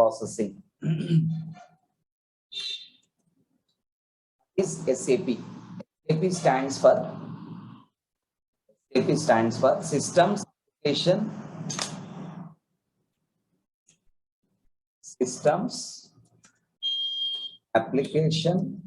processing. Is SAP. SAP stands for Systems Application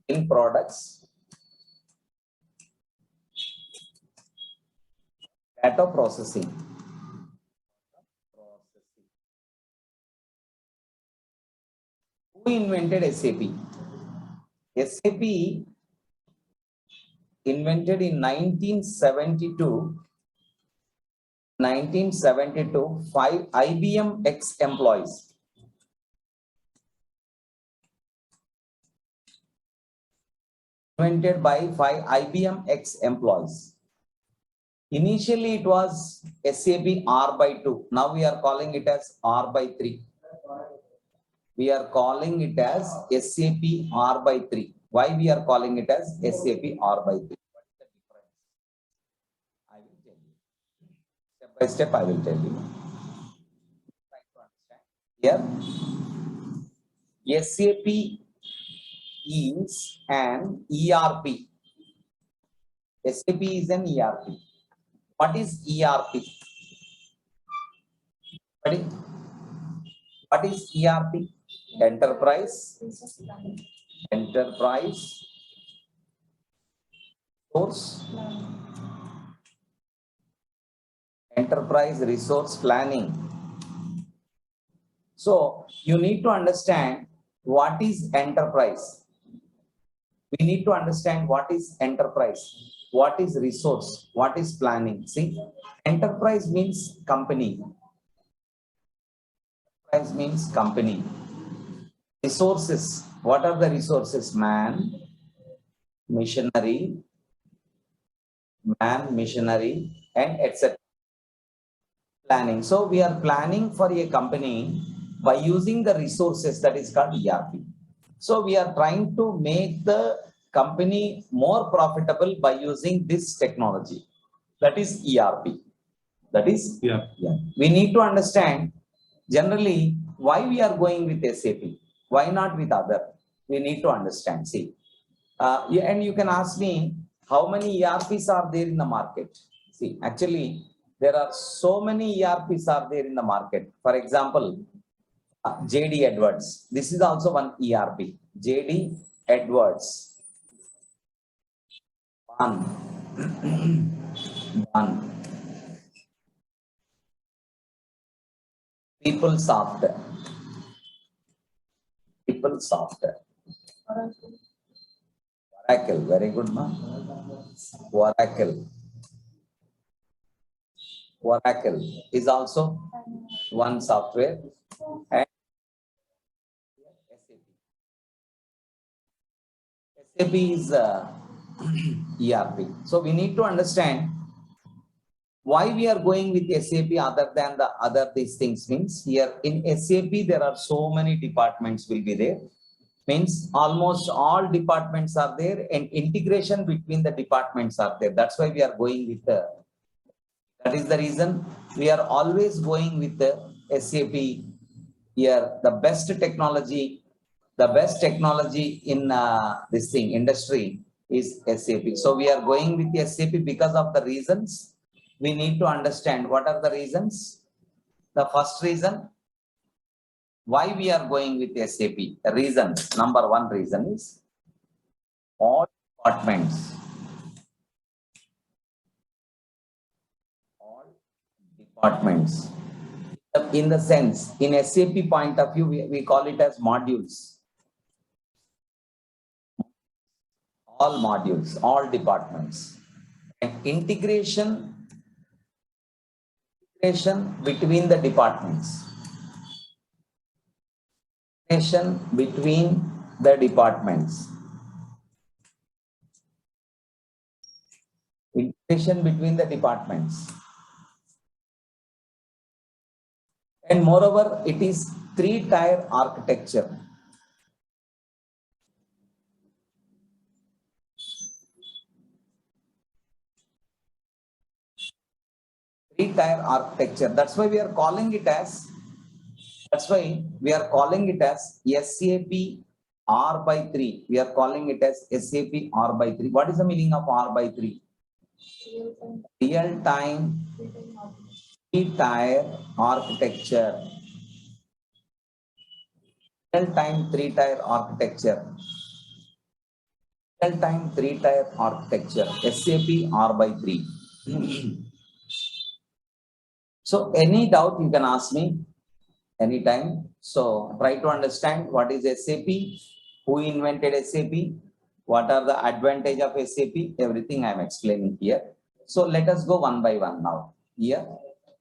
in Products Data Processing. Who invented SAP? SAP invented in 1972. 5 IBM ex-employees. Invented by 5 IBM ex-employees. Initially, it was SAP R by 2. Now we are calling it as R by 3. We are calling it as SAP R by 3. Why we are calling it as SAP R by 3? What is the difference? I will tell you. Step by step, I will tell you. Try to understand. Here, SAP is an ERP. SAP is an ERP. What is ERP? What is ERP? Enterprise resource planning. So you need to understand what is enterprise. We need to understand what is enterprise, what is resource, what is planning. See, enterprise means company. Enterprise means company. Resources, what are the resources? Man, machinery, and etc. Planning. So we are planning for a company by using the resources, that is called ERP. So we are trying to make the company more profitable by using this technology. That is ERP. That is, yeah. We need to understand generally why we are going with SAP. Why not with other? We need to understand. See, and you can ask me how many ERPs are there in the market. See, actually, there are so many ERPs are there in the market. For example, JD Edwards. This is also one ERP. JD Edwards. One. PeopleSoft. Oracle. Very good, man. Oracle is also one software. And SAP is ERP. So we need to understand why we are going with SAP other than the other these things. Means here in SAP there are so many departments will be there. Means almost all departments are there and integration between the departments are there. That's why we are going with the, that is the reason we are always going with the SAP here. The best technology in this thing industry is SAP. So we are going with the SAP because of the reasons. We need to understand what are the reasons. The first reason why we are going with SAP. The reasons, number one reason is all departments in the sense, in SAP point of view, we call it as modules. All modules, all departments, and integration between the departments. Between the departments. Integration between the departments. And moreover, it is three-tier architecture. Three-tier architecture. That's why we are calling it as That's why we are calling it as SAP R by 3. We are calling it as SAP R by 3. What is the meaning of R by 3? Real time three-tier architecture. Real time three-tier architecture. Real time three-tier architecture. SAP R by 3. So any doubt you can ask me anytime. So try to understand what is SAP, who invented SAP, what are the advantage of SAP, everything I am explaining here. So let us go one by one now. Here,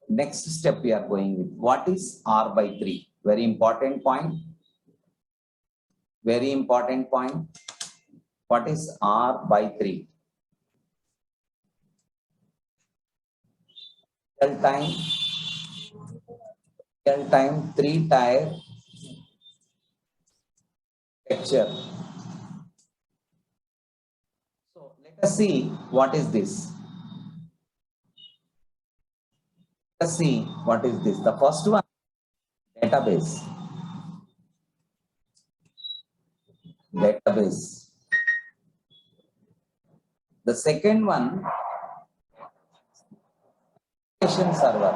next step we are going with. What is R by 3? Very important point. Very important point. What is R by 3? Real time three-tier architecture. So let us see what is this. Let's see what is this. The first one, database. Database. The second one, application server.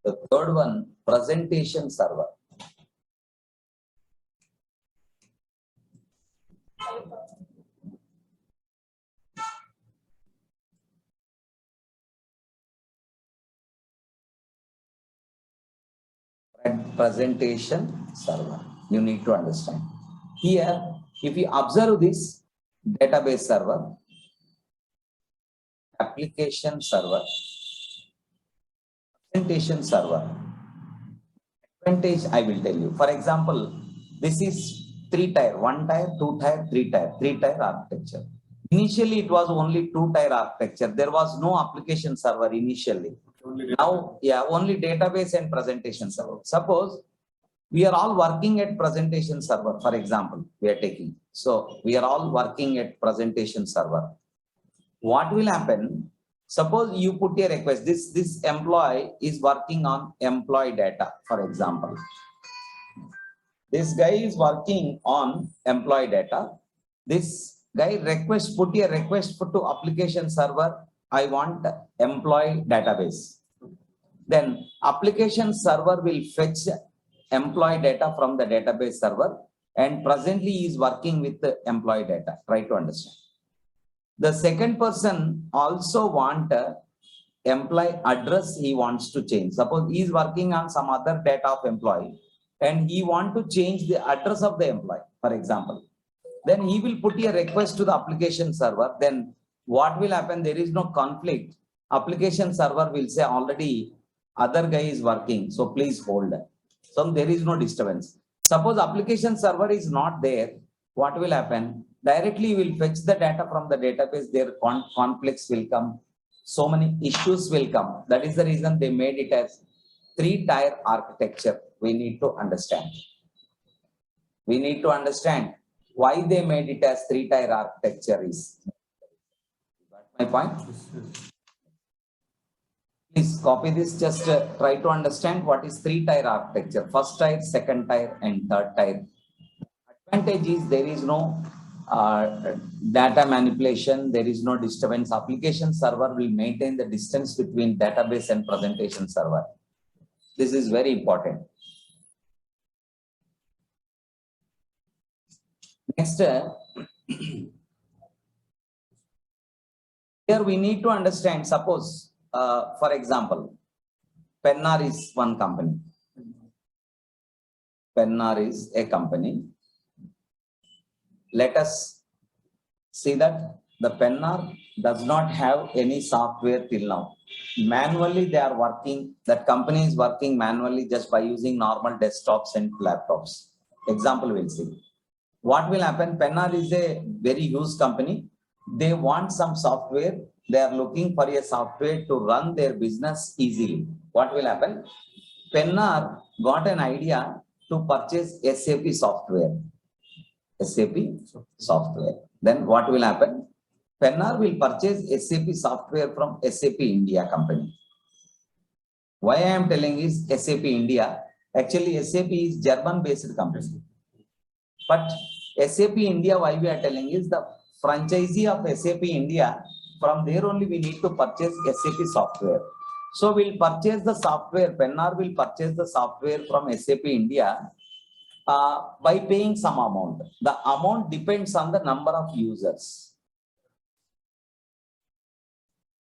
The third one, presentation server. Presentation server. You need to understand. Here, if you observe this database server, application server, presentation server. Advantage I will tell you. For example, this is three-tier, one-tier, two-tier, three-tier architecture. Initially, it was only two-tier architecture. There was no application server initially. Now, yeah, only database and presentation server. Suppose we are all working at presentation server, for example, we are taking. So we are all working at presentation server. What will happen? Suppose you put a request, this employee is working on employee data, for example. This guy is working on employee data. This guy put a request to application server. I want employee database. Then application server will fetch employee data from the database server, and presently he is working with the employee data. Try to understand. The second person also want employee address he wants to change. Suppose he is working on some other data of employee and he want to change the address of the employee, for example. Then he will put a request to the application server. Then what will happen? There is no conflict. Application server will say already other guy is working, so please hold. So there is no disturbance. Suppose application server is not there, what will happen? Directly you will fetch the data from the database, their conflicts will come, so many issues will come. That is the reason they made it as three-tier architecture. We need to understand. We need to understand why they made it as three-tier architecture is. Got my point? Please copy this, just try to understand what is three-tier architecture. First tier, second tier, and third tier. Advantage is there is no data manipulation, there is no disturbance. Application server will maintain the distance between database and presentation server. This is very important. Next, here we need to understand, suppose, for example, Pennar is one company. Pennar is a company. Let us see that the Pennar does not have any software till now. Manually, they are working, that company is working manually just by using normal desktops and laptops. Example we'll see. What will happen? Pennar is a very huge company. They want some software they are looking for a software to run their business easily. What will happen? Pennar got an idea to purchase SAP software. SAP software. Then what will happen? Pennar will purchase SAP software from SAP India company. Why I am telling is SAP India. Actually, SAP is German-based company. But SAP India, why we are telling is the franchisee of SAP India, from there only we need to purchase SAP software. So we'll purchase the software, Pennar will purchase the software from SAP India by paying some amount. The amount depends on the number of users.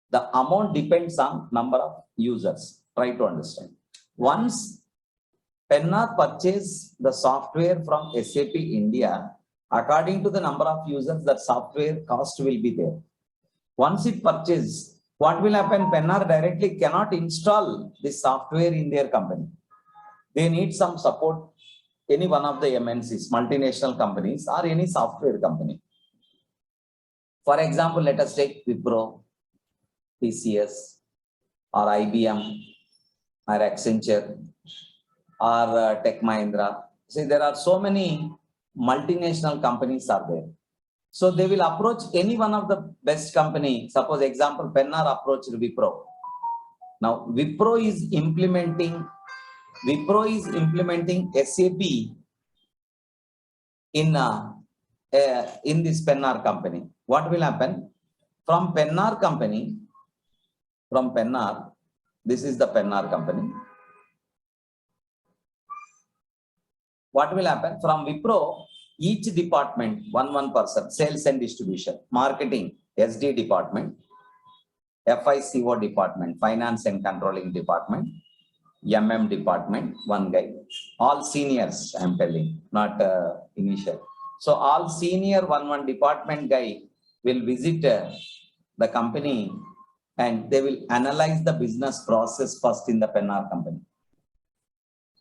The amount depends on number of users. Try to understand. Once Pennar purchase the software from SAP India, according to the number of users, that software cost will be there. Once it purchases, what will happen? Pennar directly cannot install this software in their company. They need some support, any one of the MNCs, multinational companies, or any software company. For example, let us take Wipro, TCS, or IBM, or Accenture, or Tech Mahindra. See, there are so many multinational companies are there. So they will approach any one of the best company. Suppose example, Pennar approached Wipro. Now Wipro is implementing SAP in this Pennar company. What will happen? From Pennar company, this is the Pennar company. What will happen? From Wipro, each department, one person, sales and distribution, marketing, SD department, FICO department, finance and controlling department, MM department, one guy, all seniors, I'm telling, not initial. So all senior one department guy will visit the company and they will analyze the business process first in the Pennar company.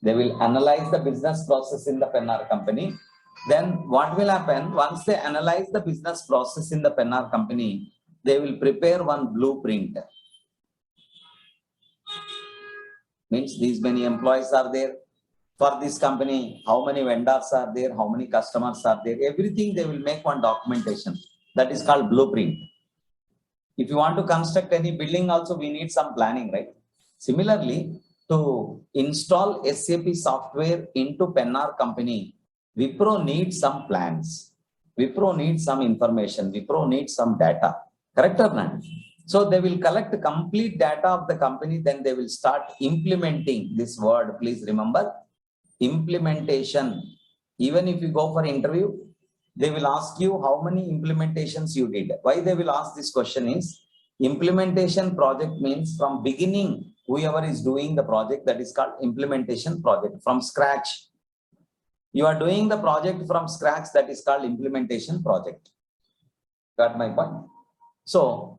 They will analyze the business process in the Pennar company. Then what will happen? Once they analyze the business process in the Pennar company, they will prepare one blueprint. Means these many employees are there. For this company, how many vendors are there, how many customers are there, everything they will make one documentation. That is called blueprint. If you want to construct any building also, we need some planning, right? Similarly, to install SAP software into Pennar company, Wipro needs some plans. Wipro needs some information. Wipro needs some data. Correct or not? So they will collect complete data of the company, then they will start implementing this word. Please remember, implementation. Even if you go for interview, they will ask you how many implementations you did. Why they will ask this question is, implementation project means from beginning, whoever is doing the project, that is called implementation project, from scratch. You are doing the project from scratch, that is called implementation project. Got my point? So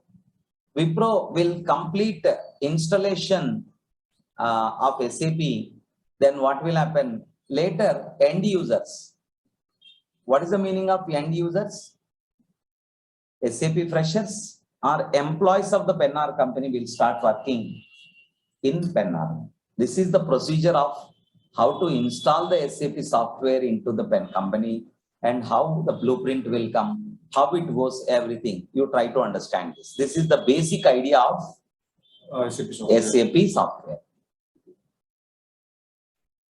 Wipro will complete installation of SAP. Then what will happen? Later, end users. What is the meaning of end users? SAP freshers or employees of the Pennar company will start working in Pennar. This is the procedure of how to install the SAP software into the Penn company and how the blueprint will come, how it goes, everything. You try to understand this. This is the basic idea of SAP software.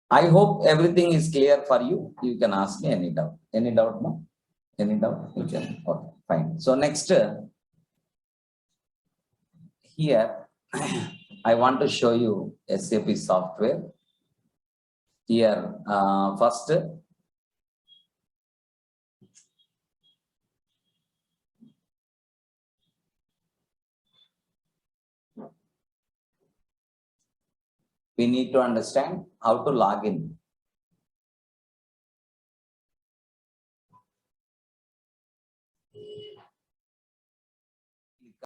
I hope everything is clear for you. You can ask me any doubt. Any doubt, no? Any doubt? You can. Okay, fine. So next, here, I want to show you SAP software. Here, first, we need to understand how to log in.